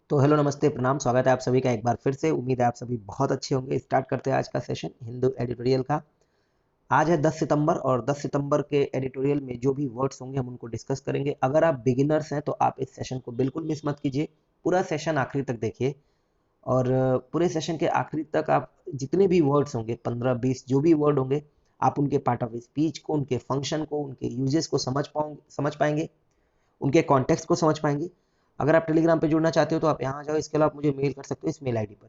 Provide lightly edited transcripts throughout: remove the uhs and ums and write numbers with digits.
तो हेलो नमस्ते प्रणाम, स्वागत है आप सभी का एक बार फिर से। उम्मीद है आप सभी बहुत अच्छे होंगे। स्टार्ट करते हैं आज का सेशन हिंदू एडिटोरियल का। आज है 10 सितंबर और 10 सितंबर के एडिटोरियल में जो भी वर्ड्स होंगे हम उनको डिस्कस करेंगे। अगर आप बिगिनर्स हैं तो आप इस सेशन को बिल्कुल मिस मत कीजिए, पूरा सेशन आखिरी तक देखिए। और पूरे सेशन के आखिरी तक आप जितने भी वर्ड्स होंगे 15-20 जो भी वर्ड होंगे, आप उनके पार्ट ऑफ स्पीच को, उनके फंक्शन को, उनके यूजेस को समझ पाएंगे, उनके कॉन्टेक्स्ट को समझ पाएंगे। अगर आप टेलीग्राम पे जुड़ना चाहते हो तो आप यहाँ आ जाओ, इसके अलावा आप मुझे मेल कर सकते हो इस मेल आईडी पर।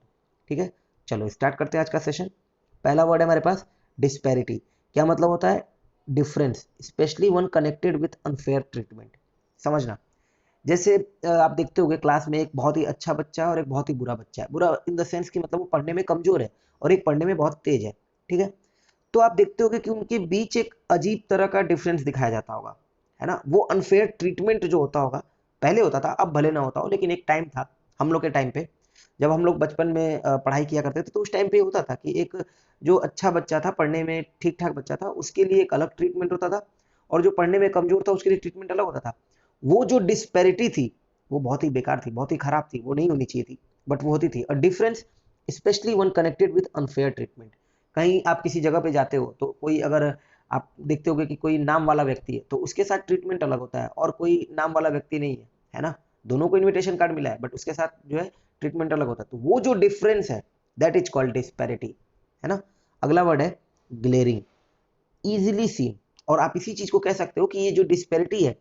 ठीक है, चलो स्टार्ट करते हैं आज का सेशन। पहला वर्ड है हमारे पास डिस्पैरिटी। क्या मतलब होता है? Difference, specially one connected with unfair treatment. समझना, जैसे आप देखते होगे क्लास में एक बहुत ही अच्छा बच्चा है और एक बहुत ही बुरा बच्चा है। बुरा इन द सेंस कि मतलब वो पढ़ने में कमजोर है और एक पढ़ने में बहुत तेज है। ठीक है, तो आप देखते होगे कि उनके बीच एक अजीब तरह का डिफरेंस दिखाया जाता होगा, है ना। वो अनफेयर ट्रीटमेंट जो होता होगा, पहले होता था, अब भले ना होता हो, लेकिन एक टाइम था हम लोग के टाइम पे, जब हम लोग बचपन में पढ़ाई किया करते थे, तो उस टाइम पे होता था कि एक जो अच्छा बच्चा था, पढ़ने में ठीक ठाक बच्चा था, उसके लिए एक अलग ट्रीटमेंट होता था, और जो पढ़ने में कमजोर था उसके लिए ट्रीटमेंट अलग होता था। वो जो डिस्पैरिटी थी वो बहुत ही बेकार थी, बहुत ही खराब थी, वो नहीं होनी चाहिए थी, बट वो होती थी। और difference specially one connected with unfair treatment. कहीं आप किसी जगह पे जाते हो तो कोई, अगर आप देखते होगे कि कोई नाम वाला व्यक्ति है तो उसके साथ ट्रीटमेंट अलग होता है, और कोई नाम वाला व्यक्ति नहीं है ना, दोनों को इनविटेशन कार्ड मिला है बट उसके साथ जो है ट्रीटमेंट अलग होता है। तो वो जो डिफरेंस है दैट इज कॉल्ड डिस्पैरिटी, है ना। अगला वर्ड है ग्लेरिंग, इजिली सीन। और आप इसी चीज को कह सकते हो कि ये जो डिस्पैरिटी है,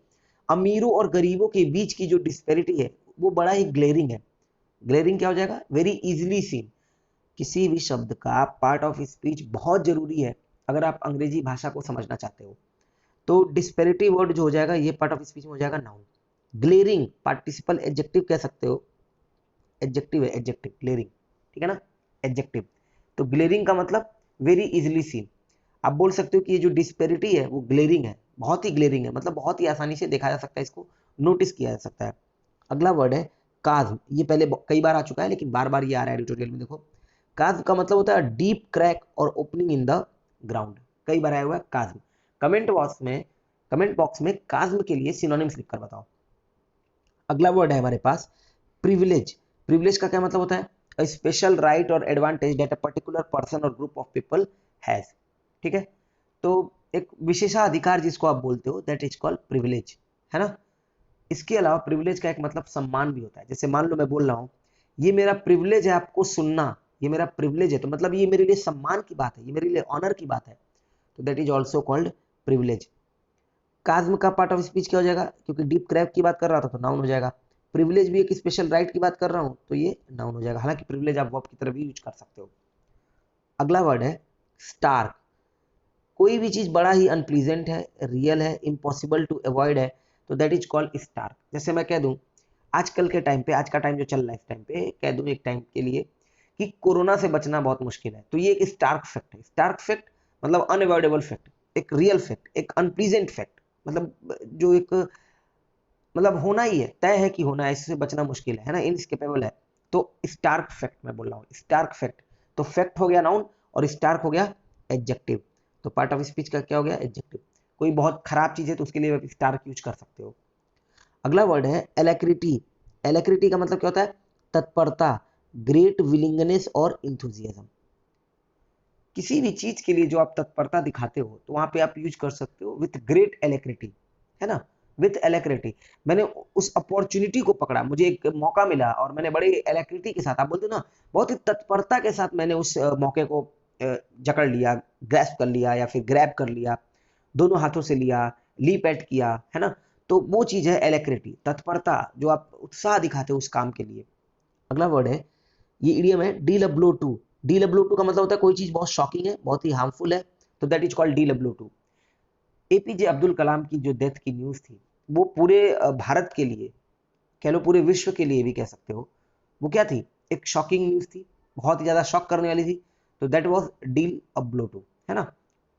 अमीरों और गरीबों के बीच की जो डिस्पैरिटी है, वो बड़ा ही ग्लेरिंग है। ग्लेरिंग क्या हो जाएगा? Very easily seen. किसी भी शब्द का पार्ट ऑफ स्पीच बहुत जरूरी है अगर आप अंग्रेजी भाषा को समझना चाहते हो। तो डिस्पेरिटी वर्ड जो हो जाएगा ये पार्ट ऑफ स्पीच में हो जाएगा नाउन। ग्लेरिंग पार्टिसिपल एडजेक्टिव कह सकते हो, एडजेक्टिव है, एडजेक्टिव ग्लेरिंग, ठीक है ना, एडजेक्टिव। तो ग्लेरिंग का मतलब वेरी इजिली सीन। आप बोल सकते हो कि ये जो डिस्पेरिटी है वो ग्लेरिंग है, बहुत ही ग्लेरिंग है, मतलब बहुत ही आसानी से देखा जा सकता है, इसको नोटिस किया जा सकता है। अगला वर्ड है काज्म। ये पहले कई बार आ चुका है लेकिन बार बार ये आ रहा है एडिटोरियल में। देखो, काज्म का मतलब होता है डीप क्रैक और ओपनिंग इन द ग्राउंड। कई बार आया हुआ है काज्म। कमेंट बॉक्स में काज्म के लिए सिनोनिम्स लिखकर बताओ। अगला वर्ड है हमारे पास प्रिविलेज। प्रिविलेज का क्या मतलब होता है? अ स्पेशल राइट और advantage that a particular person और ग्रुप ऑफ पीपल हैज। ठीक है, तो एक विशेषाधिकार जिसको आप बोलते हो दैट इज कॉल्ड प्रिविलेज, है ना। इसके अलावा प्रिविलेज का एक मतलब सम्मान भी होता है। जैसे मान लो मैं बोल रहा हूँ ये मेरा प्रिविलेज है आपको सुनना, ये मेरा प्रिविलेज है, तो मतलब ये मेरे लिए सम्मान की बात है, ये मेरे लिए ऑनर की बात है, तो that is also called privilege. Chasm का पार्ट ऑफ स्पीच क्या हो जाएगा? क्योंकि डीप क्रैक की बात कर रहा था तो नाउन हो जाएगा। प्रिविलेज भी एक स्पेशल राइट की बात कर रहा हूँ तो ये नाउन हो जाएगा। हालांकि प्रिविलेज आप वर्ब की तरह भी यूज कर सकते हो। अगला वर्ड है स्टार्क। कोई भी चीज बड़ा ही अनप्लीजेंट है, रियल है, इम्पॉसिबल टू अवॉइड है, तो दैट इज कॉल्ड स्टार्क। जैसे मैं कह दूं आजकल के टाइम पे, आज का टाइम जो चल रहा है इस टाइम पे, कह दूं एक टाइम के लिए कि कोरोना से बचना बहुत मुश्किल है, तो ये एक स्टार्क फैक्ट है। स्टार्क फैक्ट मतलब अनअवॉइडेबल फैक्ट, एक रियल फैक्ट, एक अनप्लीजेंट फैक्ट, मतलब जो एक मतलब होना ही है, तय है कि होना है, इससे बचना मुश्किल है ना, इनस्केपेबल है। तो स्टार्क फैक्ट मैं बोल रहा हूँ, स्टार्क फैक्ट। तो फैक्ट हो गया नाउन और स्टार्क हो गया एडजेक्टिव। तो पार्ट ऑफ स्पीच का क्या हो गया? एडजेक्टिव। कोई बहुत खराब चीज है तो उसके लिए आप स्टार्क यूज कर सकते हो। अगला वर्ड है एलेक्रिटी। एलेक्रिटी का मतलब क्या होता है? तत्परता, ग्रेट विलिंगनेस और इंथुजियाज्म। किसी भी चीज के लिए जो आप तत्परता दिखाते हो तो वहां पे आप यूज कर सकते हो विथ ग्रेट एलेक्रिटी, है ना, विथ एलेक्रिटी। मैंने उस अपॉर्चुनिटी को पकड़ा, मुझे एक मौका मिला और मैंने बड़े एलेक्रिटी के साथ, आप बोलते हो ना, बहुत ही तत्परता के साथ मैंने उस मौके को जकड़ लिया, ग्रैस्प कर लिया या फिर ग्रैब कर लिया, दोनों हाथों से लिया, लीप एट किया, है ना। तो वो चीज है एलेक्रिटी, तत्परता, जो आप उत्साह दिखाते हो उस काम के लिए। अगला वर्ड है, ये इडियम है डीलब्ल्यू टू। डीलब्ल्यू टू का मतलब होता है कोई चीज बहुत शॉकिंग है, बहुत ही हार्मफुल है, तो दैट इज कॉल्ड डीलब्ल्यू टू। एपीजे अब्दुल कलाम की जो डेथ की न्यूज थी, वो पूरे भारत के लिए, कह लो पूरे विश्व के लिए भी कह सकते हो, वो क्या थी? एक शॉकिंग न्यूज थी, बहुत ही ज्यादा शॉक करने वाली थी। तो that was deal a blow to, है ना,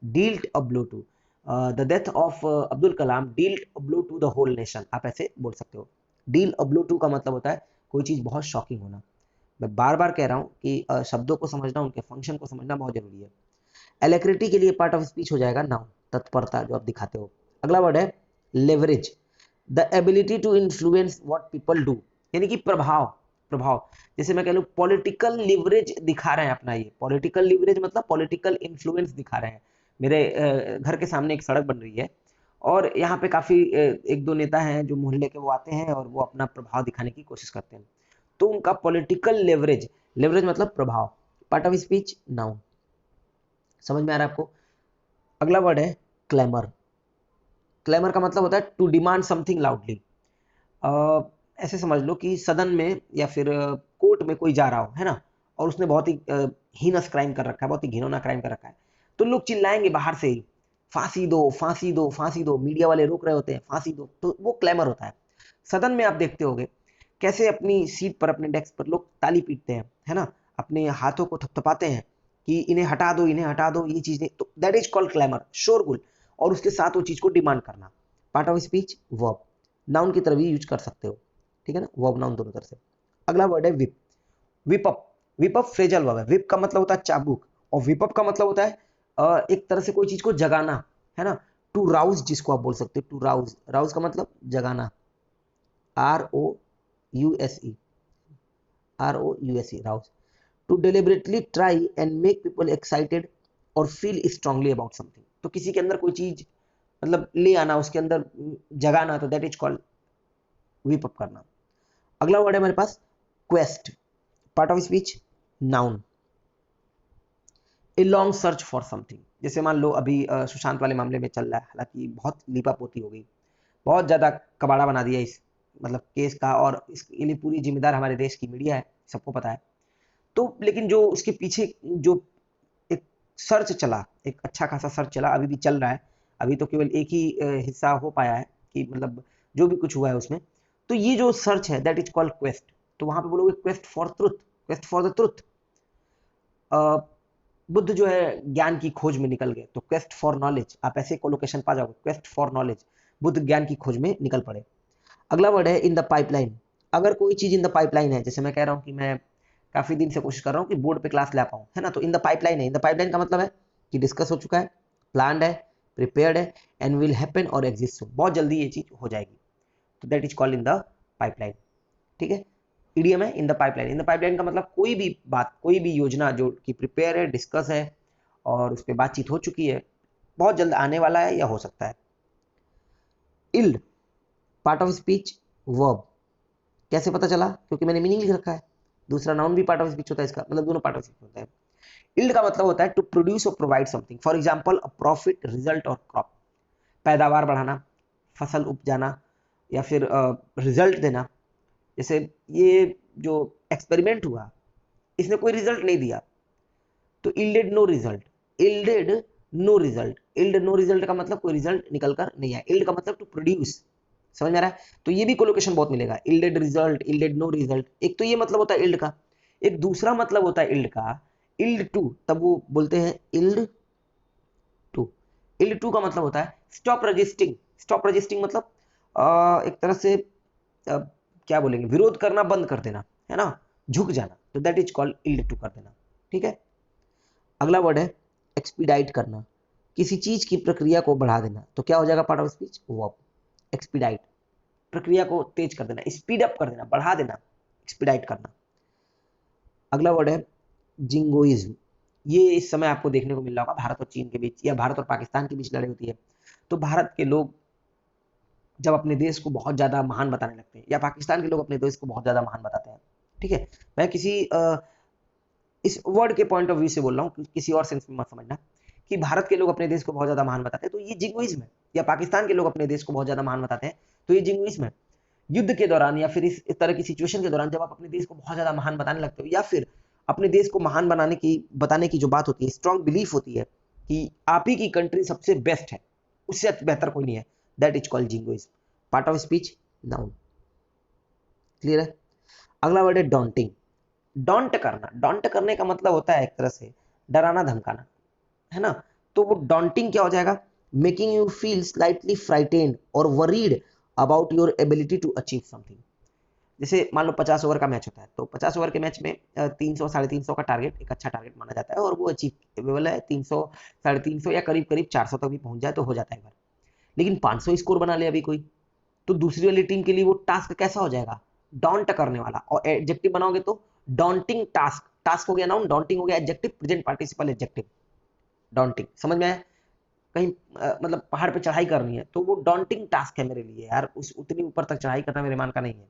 dealt a blow to. The death of Abdul Kalam dealt a blow to the whole nation, आप ऐसे बोल सकते हो। डील अ ब्लो टू का मतलब होता है कोई चीज बहुत शॉकिंग होना। मैं बार बार कह रहा हूँ कि शब्दों को समझना, उनके फंक्शन को समझना बहुत जरूरी है। एलेक्रिटी के लिए पार्ट ऑफ स्पीच हो जाएगा नाउन, तत्परता जो आप दिखाते हो। अगला वर्ड है leverage. The ability to influence what people do, यानी कि प्रभाव, प्रभाव, जैसे मैं कह लूँ पॉलिटिकल लिवरेज दिखा रहे हैं अपना, ये पॉलिटिकल लिवरेज मतलब पॉलिटिकल इन्फ्लुएंस दिखा रहे हैं। मेरे घर के सामने एक सड़क बन रही है और यहाँ पे काफी एक दो नेता हैं जो मोहल्ले के, वो आते हैं और वो अपना प्रभाव दिखाने की कोशिश करते हैं, तो उनका पॉलिटिकल लेवरेज, लेवरेज मतलब प्रभाव, पार्ट ऑफ स्पीच नाउन। समझ में आ रहा है आपको? अगला वर्ड है क्लैमर। क्लैमर का मतलब होता है टू डिमांड समथिंग लाउडली। ऐसे समझ लो कि सदन में या फिर कोर्ट में कोई जा रहा हो, है ना, और उसने बहुत ही हीनस क्राइम कर रखा है, बहुत ही घिनौना क्राइम कर रखा है, तो लोग चिल्लाएंगे बाहर से ही, फांसी दो फांसी दो फांसी दो, मीडिया वाले रोक रहे होते हैं फांसी दो, तो वो क्लैमर होता है। सदन में आप देखते होगे कैसे अपनी सीट पर, अपने डेस्क पर लोग ताली पीटते हैं, है ना, अपने हाथों को थपथपाते हैं कि इन्हें हटा दो, इन्हें हटा दो, ये चीज नहीं, तो दैट इज कॉल्ड क्लैमर, शोरगुल, और उसके साथ वो चीज को डिमांड करना। Part of speech verb, noun की तरह भी यूज कर सकते हो, ठीक है ना, वर्ब नाउन दोनों तरह से। अगला वर्ड है whip. Whip up, whip up phrasal verb है। विप का मतलब होता है चाबुक, और विप अप का मतलब होता है एक तरह से कोई चीज को जगाना, है ना, टू राउज जिसको आप बोल सकते हो, टू राउज, राउज का मतलब जगाना, R O U S E, R O U S E, rouse. To deliberately try and make people excited और फील स्ट्रांगली अबाउट समथिंग, तो किसी के अंदर कोई चीज मतलब ले आना, उसके अंदर जगाना, तो that is called whip up करना। अगला वर्ड है हमारे पास quest, part of speech noun. A long search for something, जैसे मान लो अभी सुशांत वाले मामले में चल रहा है, हालांकि बहुत लीपापोती हो गई, बहुत ज्यादा कबाड़ा बना दिया इस मतलब केस का, और इसके लिए पूरी जिम्मेदार हमारे देश की मीडिया है, सबको पता है। तो लेकिन जो उसके पीछे जो एक सर्च चला, एक अच्छा खासा सर्च चला, अभी भी चल रहा है, अभी तो केवल एक ही हिस्सा हो पाया है कि मतलब जो भी कुछ हुआ है उसमें, तो ये जो सर्च है दैट इज कॉल्ड क्वेस्ट। तो वहां पे बोलोगे quest for truth, quest for the truth. Buddha जो है ज्ञान की खोज में निकल गए, तो क्वेस्ट फॉर नॉलेज, आप ऐसे कोलोकेशन पा जाओगे, क्वेस्ट फॉर नॉलेज, बुद्ध ज्ञान की खोज में निकल पड़े। अगला वर्ड है इन द पाइपलाइन। अगर कोई चीज इन द पाइपलाइन है, जैसे मैं कह रहा हूँ कि मैं काफी दिन से कोशिश कर रहा हूँ कि बोर्ड पे क्लास ले पाऊँ, है ना, तो इन द पाइपलाइन है। इन द पाइपलाइन का मतलब है कि डिस्कस हो चुका है, प्लान्ड है, प्रिपेयर्ड है, एंड विल हैपन और एग्जिस्ट, बहुत जल्दी ये चीज हो जाएगी, तो that is called in the pipeline, ठीक है। ईडीएम है in the pipeline. In the pipeline का मतलब कोई भी बात, कोई भी योजना जो कि प्रिपेयर है, डिस्कस है, और उस पर बातचीत हो चुकी है, बहुत जल्द आने वाला है या हो सकता है। Yield, part of speech verb, कैसे पता चला? क्योंकि मैंने मीनिंग लिख रखा है। दूसरा नाउन भी पार्ट ऑफ स्पीच होता है इसका, मतलब दोनों पार्ट ऑफ स्पीच होता है। इल्ड का मतलब होता है टू प्रोड्यूस और provide something, for example a profit, result और क्रॉप, पैदावार बढ़ाना, फसल उपजाना, या फिर रिजल्ट देना। जैसे ये जो एक्सपेरिमेंट हुआ, इसने कोई रिजल्ट नहीं दिया, तो yielded no result, yielded no result, yield no result का मतलब कोई रिजल्ट निकल कर नहीं आया। इल्ड का मतलब टू प्रोड्यूस, समझ में आ रहा है? तो ये भी कोलोकेशन बहुत मिलेगा, yielded result, yielded no result. एक तो ये मतलब होता है इल्ड का, एक दूसरा मतलब होता है इल्ड का, इल्ड टू, तब वो बोलते हैं इल्ड टू। इल्ड टू का मतलब होता है स्टॉप रजिस्टिंग। स्टॉप रजिस्टिंग मतलब एक तरह से क्या बोलेंगे, विरोध करना बंद कर देना, है ना, झुक जाना, तो that is called yield to कर देना, ठीक है। अगला वर्ड है एक्सपीडाइट करना, किसी चीज की प्रक्रिया को बढ़ा देना, तो क्या हो जाएगा part of speech verb, expedite, प्रक्रिया को तेज कर देना, स्पीड अप कर देना, बढ़ा देना, एक्सपीडाइट करना। अगला वर्ड है जिंगोइज्म। ये इस समय आपको देखने को मिल रहा होगा भारत और चीन के बीच, या भारत और पाकिस्तान के बीच लड़ाई होती है, तो भारत के लोग जब अपने देश को बहुत ज्यादा महान बताने लगते हैं, या पाकिस्तान के लोग अपने देश को बहुत ज्यादा महान बताते हैं, ठीक है, मैं किसी इस वर्ड के पॉइंट ऑफ व्यू से बोल रहा हूँ, किसी और सेंस में मत समझना, कि भारत के लोग अपने देश को बहुत ज्यादा महान बताते हैं तो ये जिंगोइज्म है, या पाकिस्तान के लोग अपने देश को बहुत ज्यादा महान बताते हैं तो ये जिंगोइज्म है। युद्ध के दौरान या फिर इस तरह की सिचुएशन के दौरान जब आप अपने देश को बहुत ज्यादा महान बताने लगते हो, या फिर अपने देश को महान बताने की जो बात होती है, स्ट्रॉन्ग बिलीफ होती है कि आप ही की कंट्री सबसे बेस्ट है, उससे बेहतर कोई नहीं है, that is called jingoism, part of speech noun, clear है। अगला वर्ड है डॉन्टिंग। डॉन्ट करना, डॉन्ट करने का मतलब होता है एक तरह से डराना धमकाना, है ना, तो वो डॉन्टिंग क्या हो जाएगा, making you feel slightly frightened और worried about your ability to achieve something. जैसे मान लो 50 ओवर का मैच होता है, तो 50 ओवर के मैच में 300 350 का टारगेट एक अच्छा टारगेट माना जाता है, और वो अचीवेबल है, 300 350 या करीब करीब 400 तक भी पहुंच जाए तो हो जाता है एक बार। लेकिन 500 स्कोर बना ले अभी कोई, तो दूसरी वाली टीम के लिए वो टास्क कैसा हो जाएगा, डॉन्ट करने वाला, और एडजेक्टिव बनाओगे तो डॉन्टिंग टास्क, टास्क हो गया नाउन, डॉन्टिंग हो गया adjective, present participle adjective, daunting, समझ में आया? कहीं मतलब पहाड़ पे चढ़ाई करनी है तो वो डॉन्टिंग टास्क है मेरे लिए यार, उस उतनी ऊपर तक चढ़ाई करना मेरे मान का नहीं है।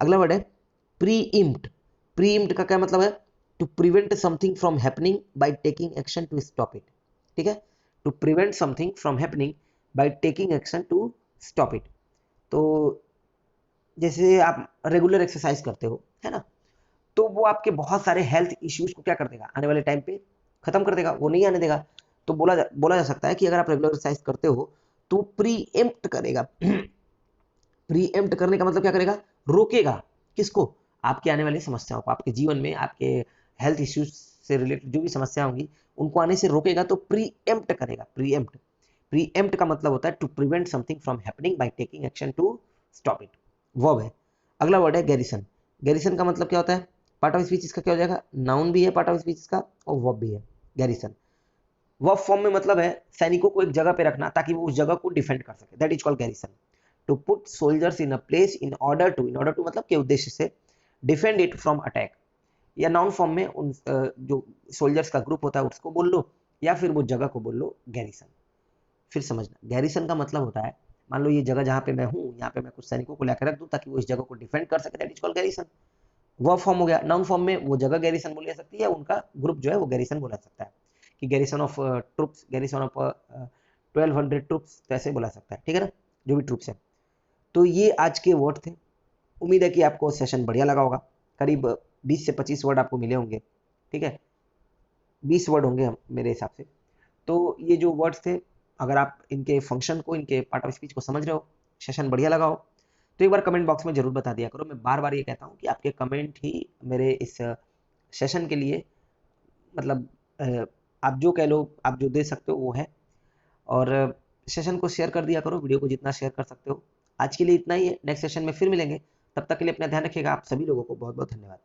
अगला वर्ड है प्रीइम्प्ट। प्रीइम्प्ट का क्या मतलब है? To prevent something from happening by taking action to stop it. ठीक है, to prevent something from happening by taking action to stop it. तो जैसे आप रेगुलर एक्सरसाइज करते हो, है ना, तो वो आपके बहुत सारे हेल्थ इश्यूज को क्या कर देगा, आने वाले टाइम पे खत्म कर देगा, वो नहीं आने देगा। तो बोला जा सकता है कि अगर आप रेगुलर एक्सरसाइज करते हो तो प्रीएम्प्ट करेगा। प्रीएम्प्ट करने का मतलब क्या करेगा? रोकेगा किसको? आपके आने वाली समस्याओं को, आपके जीवन में आपके हेल्थ इश्यूज से रिलेटेड जो भी समस्या होंगी उनको आने से रोकेगा, तो प्रीएम्प्ट करेगा। प्रीएम्प्ट, प्रीएम्प्ट का मतलब होता है to prevent something from happening by taking action to stop it, verb है। अगला वर्ड है गैरिसन। गैरिसन का मतलब क्या होता है? पार्ट ऑफ स्पीच इसका क्या हो जाएगा? नाउन भी है पार्ट ऑफ स्पीच का, और वर्ब भी है। गैरिसन वर्ब फॉर्म में मतलब है सैनिकों को एक जगह पे रखना ताकि वो उस जगह को डिफेंड कर सके, that is called garrison. To put soldiers in a place in order to मतलब के उद्देश्य से, डिफेंड इट फ्रॉम अटैक। या नाउन फॉर्म में उन जो सोल्जर्स का ग्रुप होता है उसको बोल लो, या फिर वो जगह को बोल लो गैरिसन। फिर समझना, गैरिसन का मतलब होता है, मान लो ये जगह जहाँ पे मैं हूँ, यहाँ पे मैं कुछ सैनिकों को लेकर रख दूँ ताकि वो इस जगह को डिफेंड कर सके, that is called garrison. Verb form हो गया। नाउन फॉर्म में वो जगह गैरिसन बोली जा सकती है, या उनका ग्रुप जो है वो गैरिसन बोला सकता है, कि garrison of troops, garrison of 1200 troops, तो ऐसे बोला सकता है, ठीक है ना, जो भी ट्रुप्स है। तो ये आज के वर्ड थे। उम्मीद है कि आपको सेशन बढ़िया लगा होगा। करीब 20 से 25 वर्ड आपको मिले होंगे, ठीक है, 20 वर्ड होंगे मेरे हिसाब से। तो ये जो वर्ड्स थे, अगर आप इनके फंक्शन को, इनके पार्ट ऑफ स्पीच को समझ रहे हो, सेशन बढ़िया लगा हो, तो एक बार कमेंट बॉक्स में जरूर बता दिया करो। मैं बार बार ये कहता हूँ कि आपके कमेंट ही मेरे इस सेशन के लिए, मतलब आप जो कह लो, आप जो दे सकते हो वो है। और सेशन को शेयर कर दिया करो, वीडियो को जितना शेयर कर सकते हो। आज के लिए इतना ही है, नेक्स्ट सेशन में फिर मिलेंगे। तब तक के लिए अपना ध्यान रखिएगा। आप सभी लोगों को बहुत बहुत धन्यवाद।